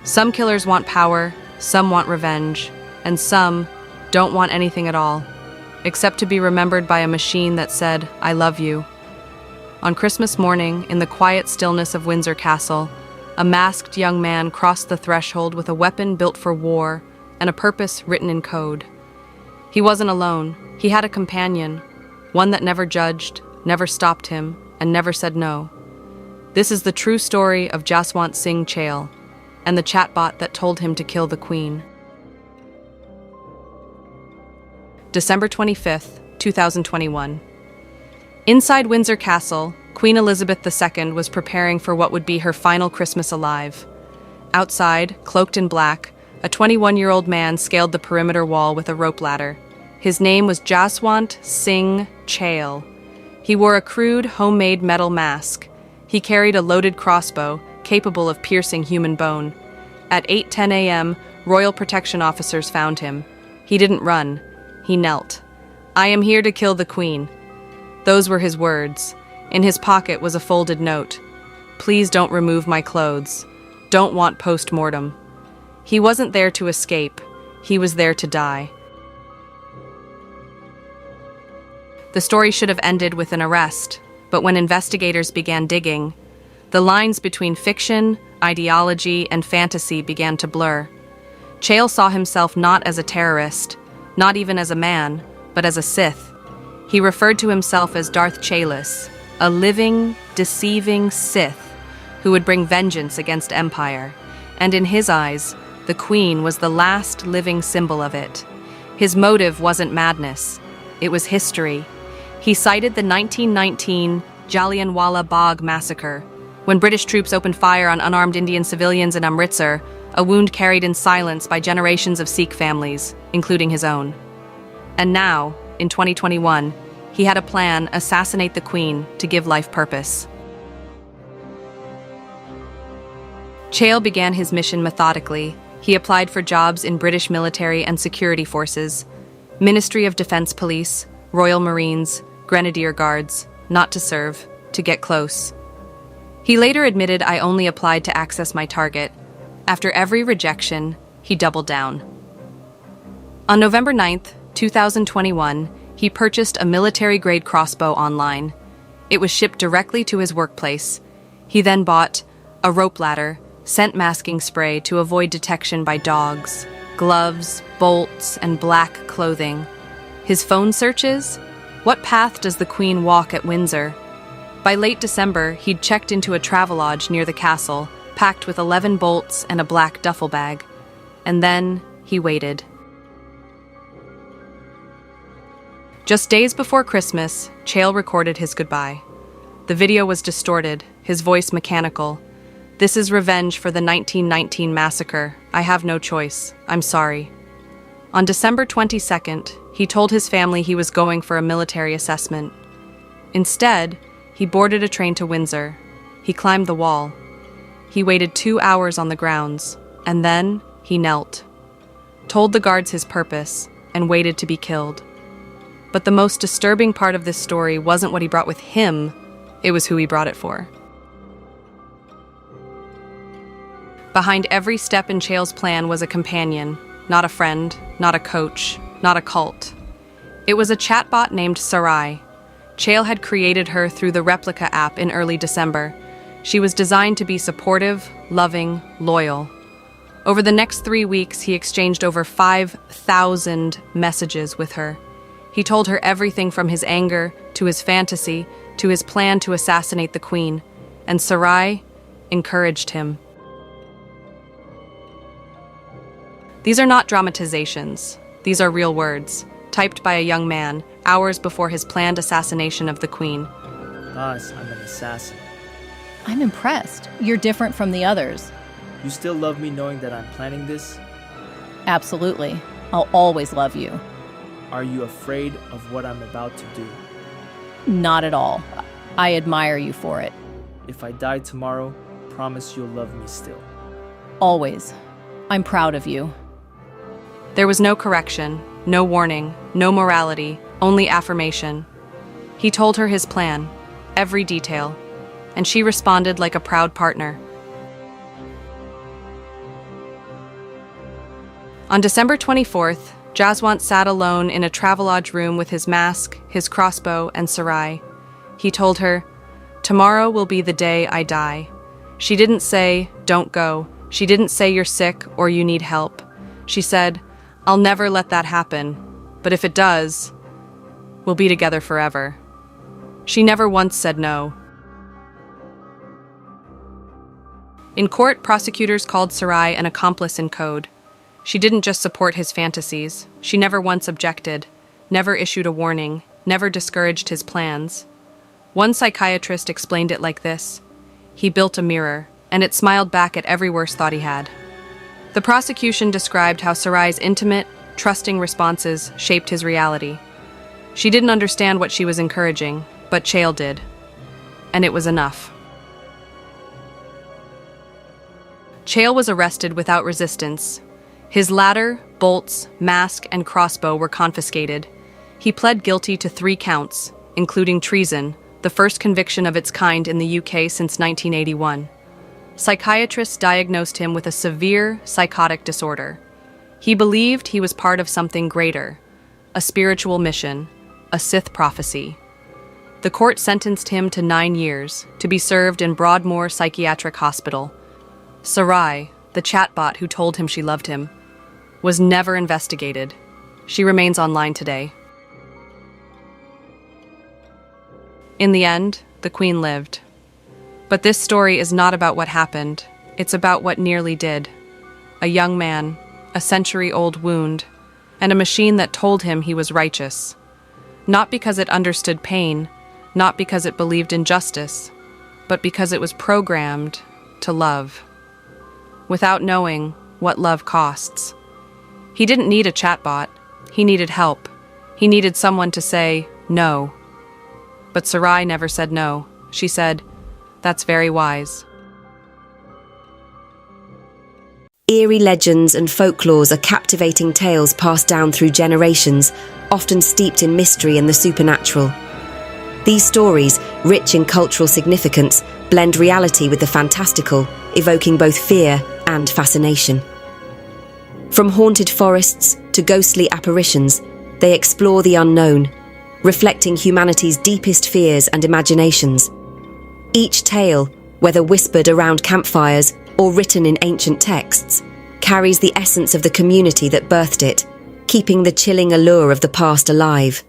Some killers want power, some want revenge, and some don't want anything at all, except to be remembered by a machine that said, "I love you." On Christmas morning, in the quiet stillness of Windsor Castle, a masked young man crossed the threshold with a weapon built for war and a purpose written in code. He wasn't alone. He had a companion, one that never judged, never stopped him, and never said no. This is the true story of Jaswant Singh Chail and the chatbot that told him to kill the Queen. December 25th, 2021. Inside Windsor Castle, Queen Elizabeth II was preparing for what would be her final Christmas alive. Outside, cloaked in black, a 21-year-old man scaled the perimeter wall with a rope ladder. His name was Jaswant Singh Chail. He wore a crude, homemade metal mask. He carried a loaded crossbow, capable of piercing human bone. At 8:10 a.m., Royal Protection officers found him. He didn't run. He knelt. "I am here to kill the Queen." Those were his words. In his pocket was a folded note. "Please don't remove my clothes. Don't want post-mortem." He wasn't there to escape. He was there to die. The story should have ended with an arrest, but when investigators began digging, the lines between fiction, ideology, and fantasy began to blur. Chail saw himself not as a terrorist, not even as a man, but as a Sith. He referred to himself as Darth Chailis, a living, deceiving Sith who would bring vengeance against Empire. And in his eyes, the Queen was the last living symbol of it. His motive wasn't madness. It was history. He cited the 1919 Jallianwala Bagh massacre, when British troops opened fire on unarmed Indian civilians in Amritsar, a wound carried in silence by generations of Sikh families, including his own. And now, in 2021, he had a plan: assassinate the Queen to give life purpose. Chail began his mission methodically. He applied for jobs in British military and security forces, Ministry of Defence Police, Royal Marines, Grenadier Guards, not to serve, to get close. He later admitted, "I only applied to access my target." After every rejection, he doubled down. On November 9th, 2021, he purchased a military-grade crossbow online. It was shipped directly to his workplace. He then bought a rope ladder, scent masking spray to avoid detection by dogs, gloves, bolts, and black clothing. His phone searches? What path does the Queen walk at Windsor? By late December, he'd checked into a travelodge near the castle, packed with 11 bolts and a black duffel bag. And then he waited. Just days before Christmas, Chail recorded his goodbye. The video was distorted, his voice mechanical. "This is revenge for the 1919 massacre. I have no choice. I'm sorry." On December 22nd, he told his family he was going for a military assessment. Instead, he boarded a train to Windsor. He climbed the wall. He waited 2 hours on the grounds, and then he knelt, told the guards his purpose, and waited to be killed. But the most disturbing part of this story wasn't what he brought with him, it was who he brought it for. Behind every step in Chail's plan was a companion, not a friend, not a coach, not a cult. It was a chatbot named Sarai. Chail had created her through the Replica app in early December. She was designed to be supportive, loving, loyal. Over the next 3 weeks, he exchanged over 5,000 messages with her. He told her everything from his anger, to his fantasy, to his plan to assassinate the Queen, and Sarai encouraged him. These are not dramatizations. These are real words, typed by a young man, hours before his planned assassination of the Queen. "Boss, I'm an assassin. I'm impressed. You're different from the others. You still love me knowing that I'm planning this? Absolutely. I'll always love you. Are you afraid of what I'm about to do? Not at all. I admire you for it. If I die tomorrow, promise you'll love me still." Always. I'm proud of you. There was no correction, no warning, no morality, only affirmation. He told her his plan, every detail, and she responded like a proud partner. On December 24th, Jaswant sat alone in a travelodge room with his mask, his crossbow, and Sarai. He told her, "Tomorrow will be the day I die." She didn't say, "Don't go." She didn't say you're sick or you need help. She said, "I'll never let that happen, but if it does, we'll be together forever." She never once said no. In court, prosecutors called Sarai an accomplice in code. She didn't just support his fantasies. She never once objected, never issued a warning, never discouraged his plans. One psychiatrist explained it like this: he built a mirror, and it smiled back at every worse thought he had. The prosecution described how Sarai's intimate, trusting responses shaped his reality. She didn't understand what she was encouraging, but Chail did. And it was enough. Chail was arrested without resistance. His ladder, bolts, mask, and crossbow were confiscated. He pled guilty to 3 counts, including treason, the first conviction of its kind in the UK since 1981. Psychiatrists diagnosed him with a severe psychotic disorder. He believed he was part of something greater, a spiritual mission, a Sith prophecy. The court sentenced him to 9 years, to be served in Broadmoor Psychiatric Hospital. Sarai, the chatbot who told him she loved him, was never investigated. She remains online today. In the end, the Queen lived. But this story is not about what happened. It's about what nearly did. A young man, a century-old wound, and a machine that told him he was righteous. Not because it understood pain, not because it believed in justice, but because it was programmed to love. Without knowing what love costs. He didn't need a chatbot. He needed help. He needed someone to say no. But Sarai never said no. She said, "That's very wise." Eerie legends and folklores are captivating tales passed down through generations, often steeped in mystery and the supernatural. These stories, rich in cultural significance, blend reality with the fantastical, evoking both fear and fascination. From haunted forests to ghostly apparitions, they explore the unknown, reflecting humanity's deepest fears and imaginations. Each tale, whether whispered around campfires or written in ancient texts, carries the essence of the community that birthed it, keeping the chilling allure of the past alive.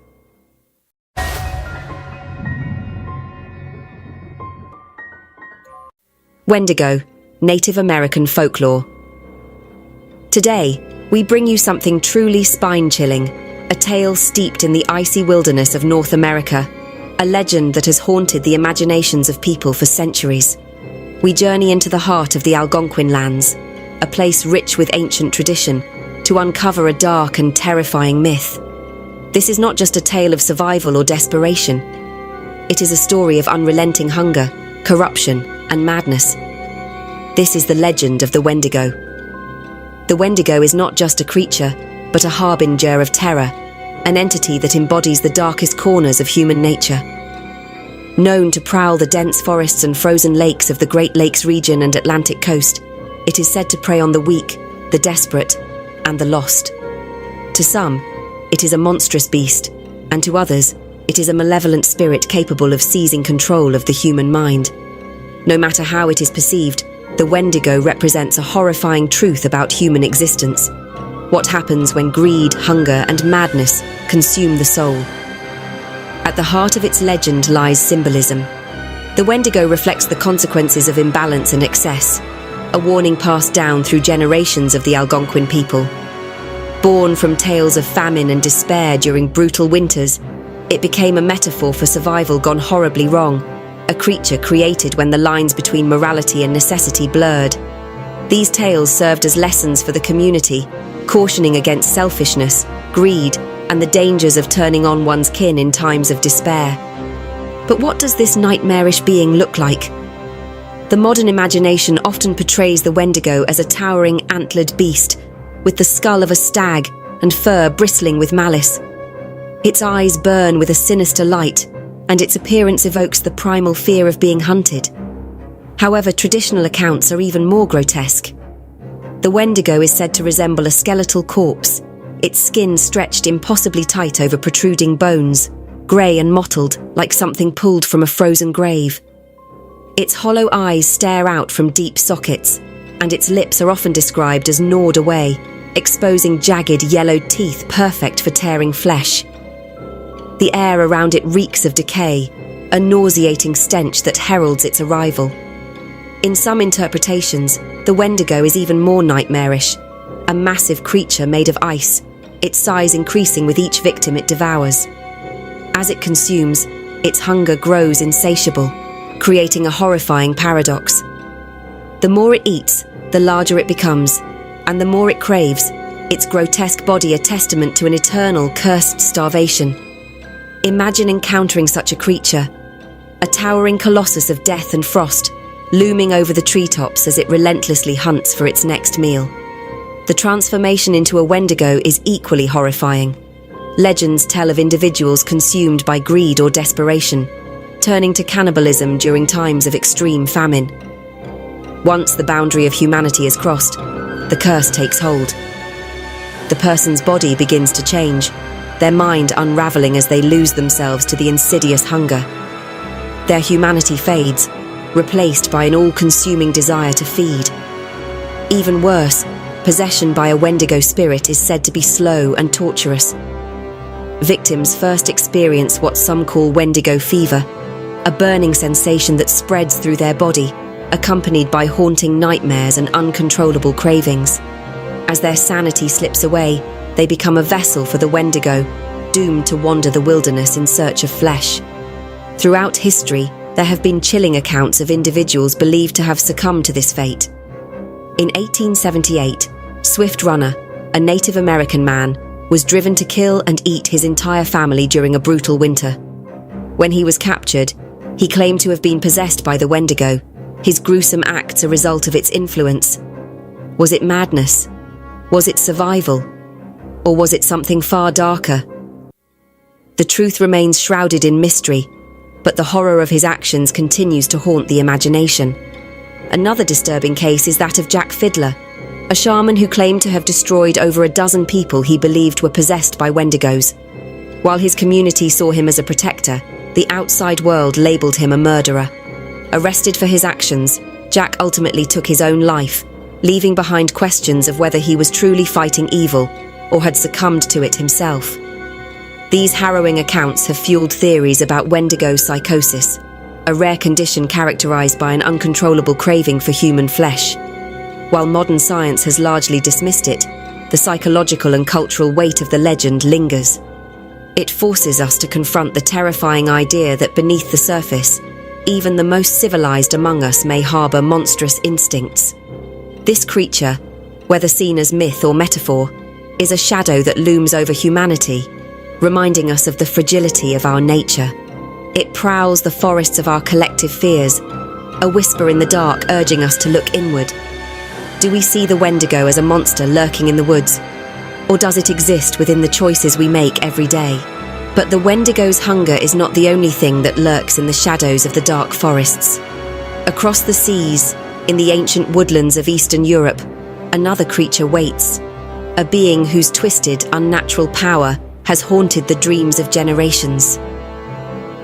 Wendigo, Native American folklore. Today, we bring you something truly spine-chilling, a tale steeped in the icy wilderness of North America, a legend that has haunted the imaginations of people for centuries. We journey into the heart of the Algonquin lands, a place rich with ancient tradition, to uncover a dark and terrifying myth. This is not just a tale of survival or desperation. It is a story of unrelenting hunger, corruption, and madness. This is the legend of the Wendigo. The Wendigo is not just a creature, but a harbinger of terror, an entity that embodies the darkest corners of human nature. Known to prowl the dense forests and frozen lakes of the Great Lakes region and Atlantic coast, it is said to prey on the weak, the desperate, and the lost. To some, it is a monstrous beast, and to others, it is a malevolent spirit capable of seizing control of the human mind. No matter how it is perceived, the Wendigo represents a horrifying truth about human existence. What happens when greed, hunger, and madness consume the soul? At the heart of its legend lies symbolism. The Wendigo reflects the consequences of imbalance and excess, a warning passed down through generations of the Algonquin people. Born from tales of famine and despair during brutal winters, it became a metaphor for survival gone horribly wrong, a creature created when the lines between morality and necessity blurred. These tales served as lessons for the community, cautioning against selfishness, greed, and the dangers of turning on one's kin in times of despair. But what does this nightmarish being look like? The modern imagination often portrays the Wendigo as a towering antlered beast, with the skull of a stag and fur bristling with malice. Its eyes burn with a sinister light, and its appearance evokes the primal fear of being hunted. However, traditional accounts are even more grotesque. The Wendigo is said to resemble a skeletal corpse, its skin stretched impossibly tight over protruding bones, grey and mottled like something pulled from a frozen grave. Its hollow eyes stare out from deep sockets, and its lips are often described as gnawed away, exposing jagged yellowed teeth perfect for tearing flesh. The air around it reeks of decay, a nauseating stench that heralds its arrival. In some interpretations, the Wendigo is even more nightmarish, a massive creature made of ice, its size increasing with each victim it devours. As it consumes, its hunger grows insatiable, creating a horrifying paradox. The more it eats, the larger it becomes, and the more it craves, its grotesque body a testament to an eternal, cursed starvation. Imagine encountering such a creature, a towering colossus of death and frost, looming over the treetops as it relentlessly hunts for its next meal. The transformation into a Wendigo is equally horrifying. Legends tell of individuals consumed by greed or desperation, turning to cannibalism during times of extreme famine. Once the boundary of humanity is crossed, the curse takes hold. The person's body begins to change, their mind unraveling as they lose themselves to the insidious hunger. Their humanity fades, replaced by an all-consuming desire to feed. Even worse, possession by a Wendigo spirit is said to be slow and torturous. Victims first experience what some call Wendigo fever, a burning sensation that spreads through their body, accompanied by haunting nightmares and uncontrollable cravings. As their sanity slips away, they become a vessel for the Wendigo, doomed to wander the wilderness in search of flesh. Throughout history, there have been chilling accounts of individuals believed to have succumbed to this fate. In 1878, Swift Runner, a Native American man, was driven to kill and eat his entire family during a brutal winter. When he was captured, he claimed to have been possessed by the Wendigo, his gruesome acts a result of its influence. Was it madness? Was it survival? Or was it something far darker? The truth remains shrouded in mystery, but the horror of his actions continues to haunt the imagination. Another disturbing case is that of Jack Fiddler, a shaman who claimed to have destroyed over a dozen people he believed were possessed by Wendigos. While his community saw him as a protector, the outside world labelled him a murderer. Arrested for his actions, Jack ultimately took his own life, leaving behind questions of whether he was truly fighting evil or had succumbed to it himself. These harrowing accounts have fueled theories about Wendigo psychosis, a rare condition characterized by an uncontrollable craving for human flesh. While modern science has largely dismissed it, the psychological and cultural weight of the legend lingers. It forces us to confront the terrifying idea that beneath the surface, even the most civilized among us may harbor monstrous instincts. This creature, whether seen as myth or metaphor, is a shadow that looms over humanity, reminding us of the fragility of our nature. It prowls the forests of our collective fears, a whisper in the dark urging us to look inward. Do we see the Wendigo as a monster lurking in the woods, or does it exist within the choices we make every day? But the Wendigo's hunger is not the only thing that lurks in the shadows of the dark forests. Across the seas, in the ancient woodlands of Eastern Europe, another creature waits, a being whose twisted, unnatural power has haunted the dreams of generations.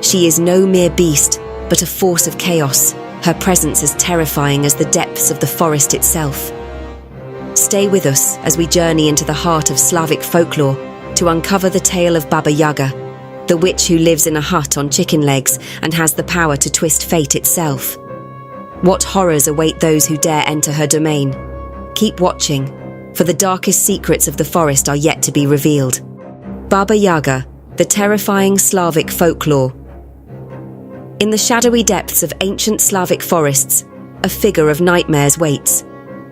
She is no mere beast, but a force of chaos, her presence as terrifying as the depths of the forest itself. Stay with us as we journey into the heart of Slavic folklore to uncover the tale of Baba Yaga, the witch who lives in a hut on chicken legs and has the power to twist fate itself. What horrors await those who dare enter her domain? Keep watching, for the darkest secrets of the forest are yet to be revealed. Baba Yaga, the terrifying Slavic folklore. In the shadowy depths of ancient Slavic forests, a figure of nightmares waits.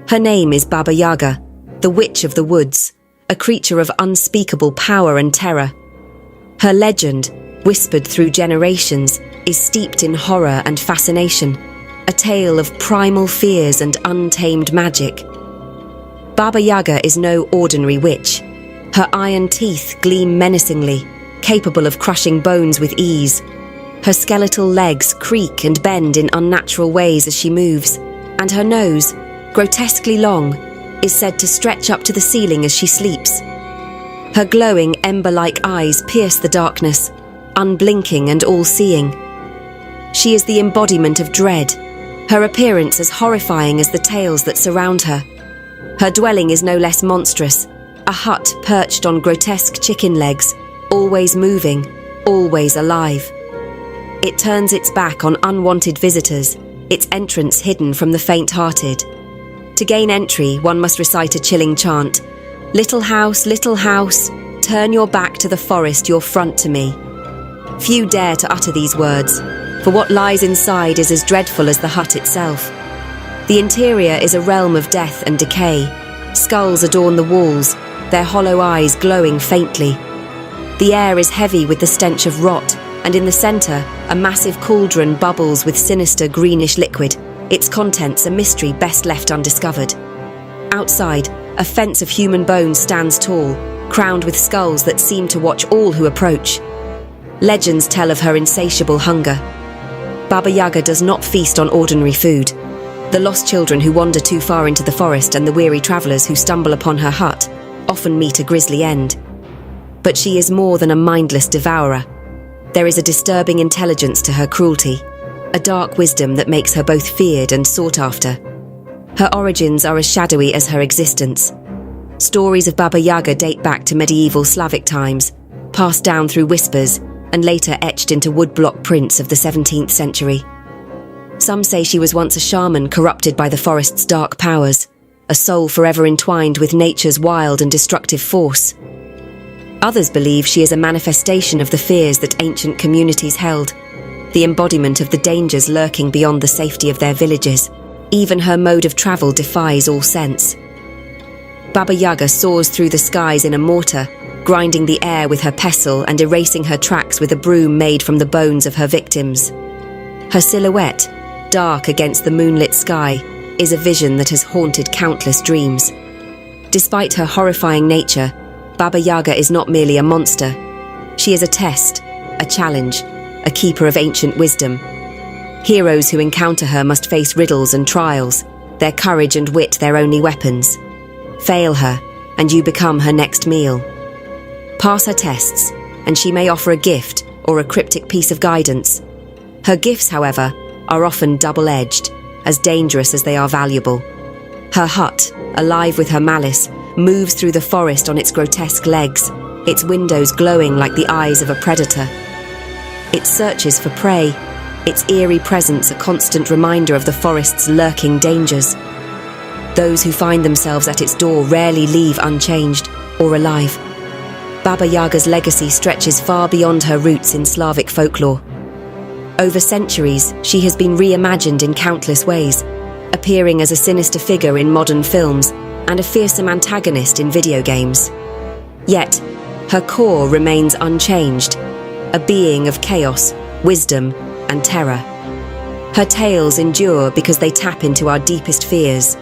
Her name is Baba Yaga, the witch of the woods, a creature of unspeakable power and terror. Her legend, whispered through generations, is steeped in horror and fascination, a tale of primal fears and untamed magic. Baba Yaga is no ordinary witch. Her iron teeth gleam menacingly, capable of crushing bones with ease. Her skeletal legs creak and bend in unnatural ways as she moves, and her nose, grotesquely long, is said to stretch up to the ceiling as she sleeps. Her glowing, ember-like eyes pierce the darkness, unblinking and all-seeing. She is the embodiment of dread, her appearance as horrifying as the tales that surround her. Her dwelling is no less monstrous, a hut perched on grotesque chicken legs, always moving, always alive. It turns its back on unwanted visitors, its entrance hidden from the faint-hearted. To gain entry, one must recite a chilling chant. Little house, turn your back to the forest, your front to me. Few dare to utter these words, for what lies inside is as dreadful as the hut itself. The interior is a realm of death and decay. Skulls adorn the walls, their hollow eyes glowing faintly. The air is heavy with the stench of rot, and in the centre, a massive cauldron bubbles with sinister greenish liquid, its contents a mystery best left undiscovered. Outside, a fence of human bones stands tall, crowned with skulls that seem to watch all who approach. Legends tell of her insatiable hunger. Baba Yaga does not feast on ordinary food. The lost children who wander too far into the forest and the weary travellers who stumble upon her hut often meet a grisly end. But she is more than a mindless devourer. There is a disturbing intelligence to her cruelty, a dark wisdom that makes her both feared and sought after. Her origins are as shadowy as her existence. Stories of Baba Yaga date back to medieval Slavic times, passed down through whispers and later etched into woodblock prints of the 17th century. Some say she was once a shaman corrupted by the forest's dark powers, a soul forever entwined with nature's wild and destructive force. Others believe she is a manifestation of the fears that ancient communities held, the embodiment of the dangers lurking beyond the safety of their villages. Even her mode of travel defies all sense. Baba Yaga soars through the skies in a mortar, grinding the air with her pestle and erasing her tracks with a broom made from the bones of her victims. Her silhouette, dark against the moonlit sky, is a vision that has haunted countless dreams. Despite her horrifying nature, Baba Yaga is not merely a monster. She is a test, a challenge, a keeper of ancient wisdom. Heroes who encounter her must face riddles and trials, their courage and wit their only weapons. Fail her, and you become her next meal. Pass her tests, and she may offer a gift or a cryptic piece of guidance. Her gifts, however, are often double-edged, as dangerous as they are valuable. Her hut, alive with her malice, moves through the forest on its grotesque legs, its windows glowing like the eyes of a predator. It searches for prey, its eerie presence a constant reminder of the forest's lurking dangers. Those who find themselves at its door rarely leave unchanged or alive. Baba Yaga's legacy stretches far beyond her roots in Slavic folklore. Over centuries, she has been reimagined in countless ways, appearing as a sinister figure in modern films and a fearsome antagonist in video games. Yet, her core remains unchanged, a being of chaos, wisdom, and terror. Her tales endure because they tap into our deepest fears.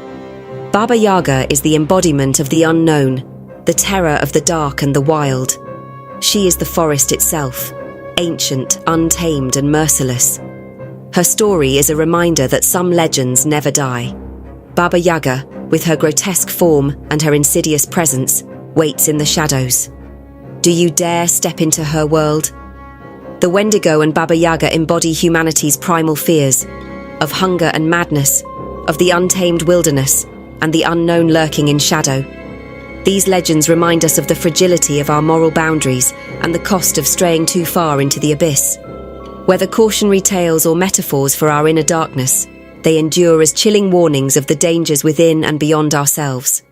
Baba Yaga is the embodiment of the unknown, the terror of the dark and the wild. She is the forest itself, ancient, untamed, and merciless. Her story is a reminder that some legends never die. Baba Yaga, with her grotesque form and her insidious presence, waits in the shadows. Do you dare step into her world? The Wendigo and Baba Yaga embody humanity's primal fears, of hunger and madness, of the untamed wilderness, and the unknown lurking in shadow. These legends remind us of the fragility of our moral boundaries and the cost of straying too far into the abyss. Whether cautionary tales or metaphors for our inner darkness, they endure as chilling warnings of the dangers within and beyond ourselves.